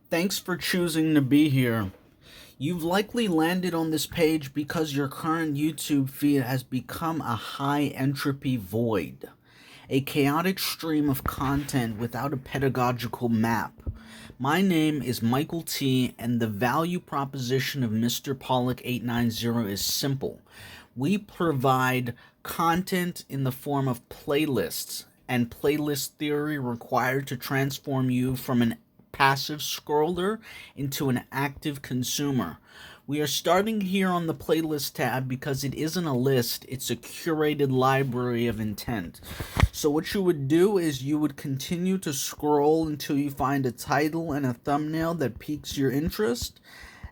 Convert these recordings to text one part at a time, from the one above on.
Thanks for choosing to be here. You've likely landed on this page because your current YouTube feed has become a high entropy void, a chaotic stream of content without a pedagogical map. My name is Michael T, and the value proposition of Mr. Pollock 890 is simple. We provide content in the form of playlists, and playlist theory required to transform you from an passive scroller into an active consumer. We are starting here on the playlist tab because it isn't a list, it's a curated library of intent. So what you would do is you would continue to scroll until you find a title and a thumbnail that piques your interest.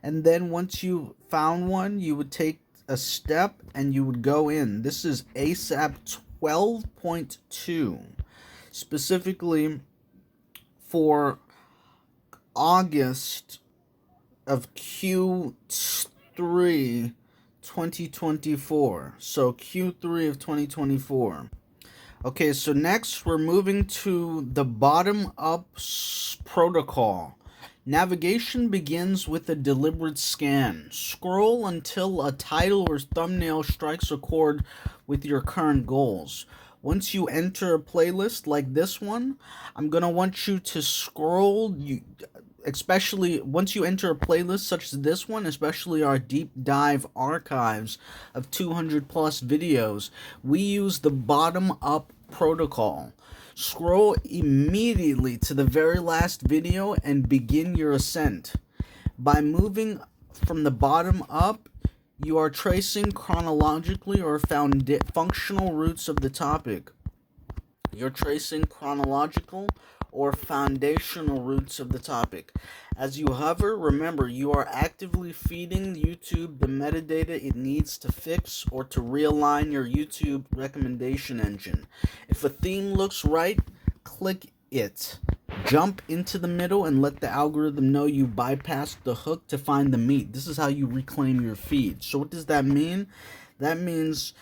And then once you found one, you would take a step and you would go in. This is ASAP 12.2, specifically for August of Q3 2024. So Q3 of 2024. Okay, so next we're moving to the bottom-up protocol. Navigation begins with a deliberate scan. Scroll until a title or thumbnail strikes a chord with your current goals. Once you enter a playlist like this one, I'm going to want you to scroll, especially once you enter a playlist such as this one, especially our deep dive archives of 200 plus videos, we use the bottom up protocol. Scroll immediately to the very last video and begin your ascent. By moving from the bottom up, you are tracing chronologically or functional roots of the topic. You're tracing chronological or foundational roots of the topic. As you hover, remember you are actively feeding YouTube the metadata it needs to fix or to realign your YouTube recommendation engine. If a theme looks right, click it. Jump into the middle and let the algorithm know you bypassed the hook to find the meat. This is how you reclaim your feed. So what does that mean? That means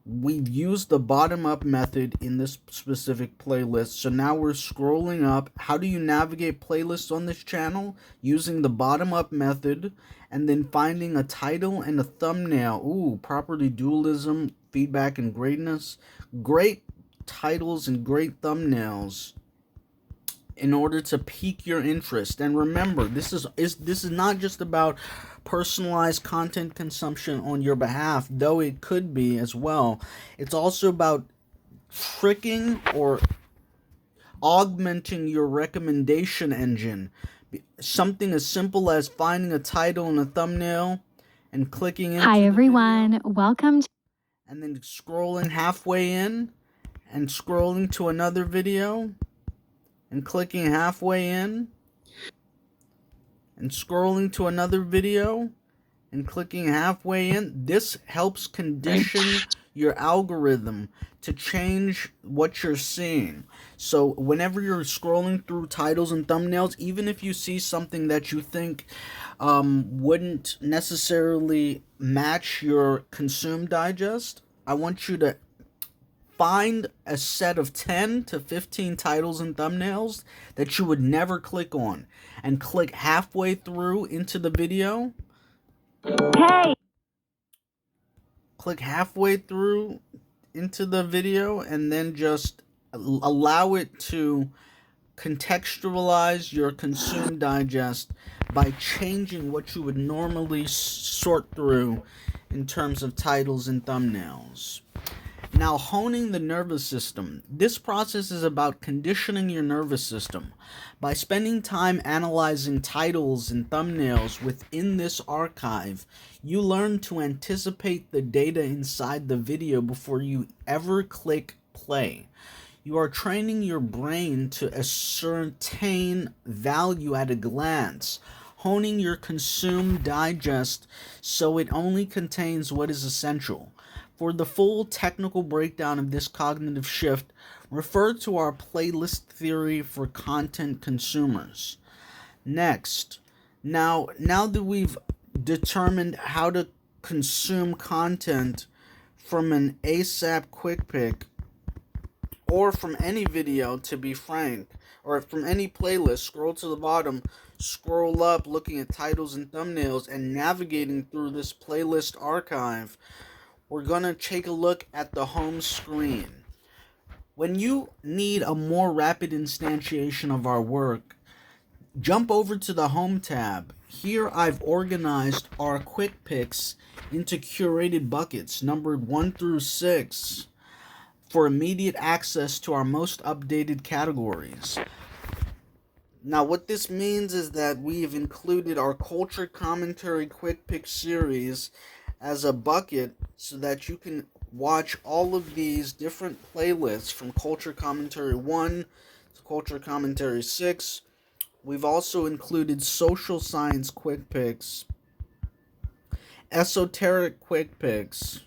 we've used the bottom-up method in this specific playlist. So now we're scrolling up. How do you navigate playlists on this channel? Using the bottom-up method and then finding a title and a thumbnail. Ooh, property dualism, feedback, and greatness. Great titles and great thumbnails in order to pique your interest. And remember, this is not just about personalized content consumption on your behalf, though it could be as well. It's also about tricking or augmenting your recommendation engine. Something as simple as finding a title and a thumbnail and clicking into Hi everyone, welcome to and then scrolling halfway in and scrolling to another video and clicking halfway in and scrolling to another video and clicking halfway in. This helps condition your algorithm to change what you're seeing. So whenever you're scrolling through titles and thumbnails, even if you see something that you think wouldn't necessarily match your consume digest, I want you to find a set of 10 to 15 titles and thumbnails that you would never click on and click halfway through into the video. Hey! Click halfway through into the video and then just allow it to contextualize your consume digest by changing what you would normally sort through in terms of titles and thumbnails. Now, honing the nervous system. This process is about conditioning your nervous system. By spending time analyzing titles and thumbnails within this archive, you learn to anticipate the data inside the video before you ever click play. You are training your brain to ascertain value at a glance, honing your consume digest so it only contains what is essential. For the full technical breakdown of this cognitive shift, refer to our playlist theory for content consumers. Next, now that we've determined how to consume content from an ASAP quick pick, or from any video, to be frank, or from any playlist. Scroll to the bottom, scroll up, looking at titles and thumbnails, and navigating through this playlist archive. We're gonna take a look at the home screen. When you need a more rapid instantiation of our work, jump over to the Home tab. Here I've organized our quick picks into curated buckets numbered 1 through 6 for immediate access to our most updated categories. Now what this means is that we've included our culture commentary quick pick series as a bucket so that you can watch all of these different playlists from Culture Commentary 1 to Culture Commentary 6. We've also included social science quick picks, esoteric quick picks,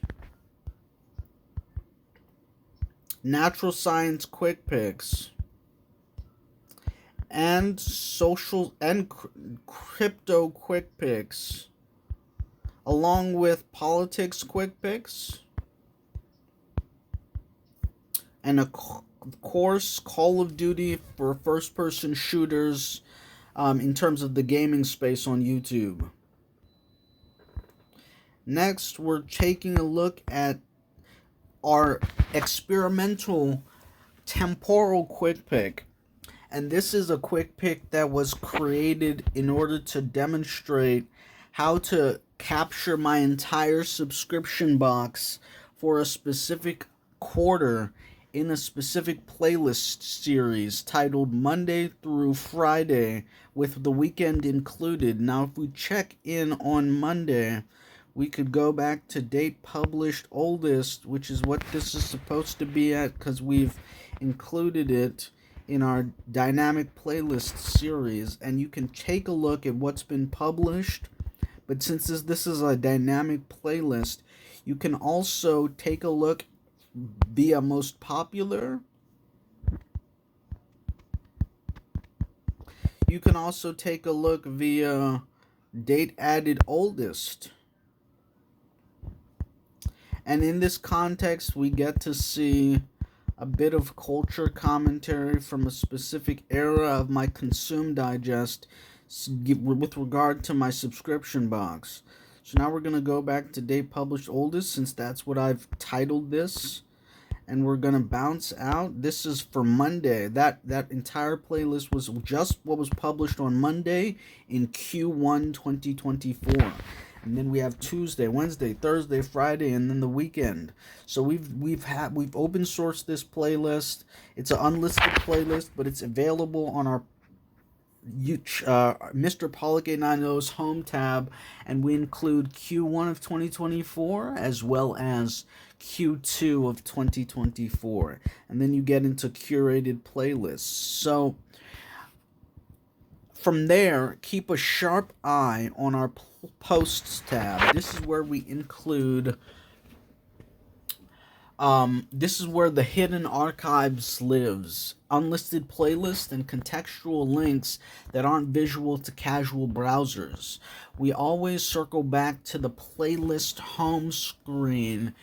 natural science quick picks, and social and crypto quick picks, along with politics quick picks, and of course Call of Duty for first-person shooters in terms of the gaming space on YouTube. Next, we're taking a look at our experimental temporal quick pick. And this is a quick pick that was created in order to demonstrate how to capture my entire subscription box for a specific quarter in a specific playlist series titled Monday through Friday with the weekend included. Now, if we check in on Monday, we could go back to date published oldest, which is what this is supposed to be at because we've included it in our dynamic playlist series, and you can take a look at what's been published. But since this is a dynamic playlist, you can also take a look via most popular. You can also take a look via date added oldest. And in this context, we get to see a bit of culture commentary from a specific era of my Consume Digest with regard to my subscription box. So now we're going to go back to date published oldest, since that's what I've titled this. And we're going to bounce out. This is for Monday. That entire playlist was just what was published on Monday in Q1 2024. And then we have Tuesday, Wednesday, Thursday, Friday, and then the weekend. So we've open sourced this playlist. It's an unlisted playlist, but it's available on our Mr. Pollock890's home tab, and we include Q1 of 2024 as well as Q2 of 2024, and then you get into curated playlists. So from there, keep a sharp eye on our posts tab. This is where we include this is where the hidden archives lives. Unlisted playlists and contextual links that aren't visual to casual browsers. We always circle back to the playlist home screen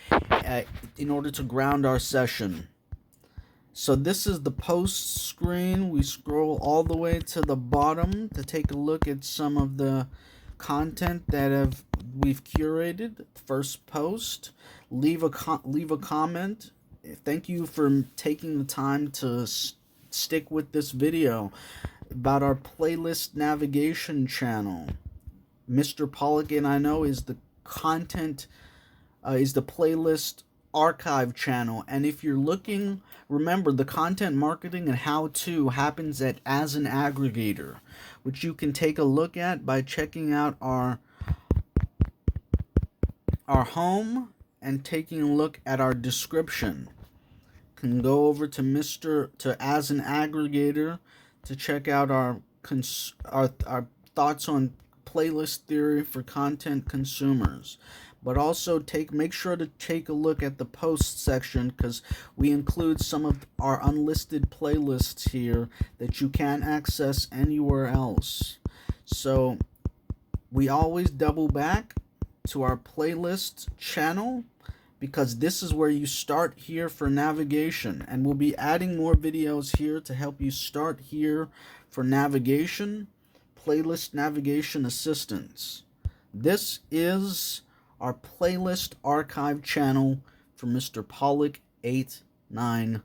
in order to ground our session. So this is the post screen. We scroll all the way to the bottom to take a look at some of the content that we've curated. First post, leave a comment. Thank you for taking the time to stick with this video about our playlist navigation channel. Mr. Pollock890 is the content is the playlist archive channel, and if you're looking, remember the content marketing and how-to happens at As an Aggregator, which you can take a look at by checking out our home and taking a look at our description. You can go over to As an Aggregator to check out our thoughts on playlist theory for content consumers. But also make sure to take a look at the post section, because we include some of our unlisted playlists here that you can't access anywhere else. So we always double back to our playlist channel because this is where you start here for navigation, and we'll be adding more videos here to help you start here for navigation, playlist navigation assistance. This is our playlist archive channel for Mr. Pollock 890.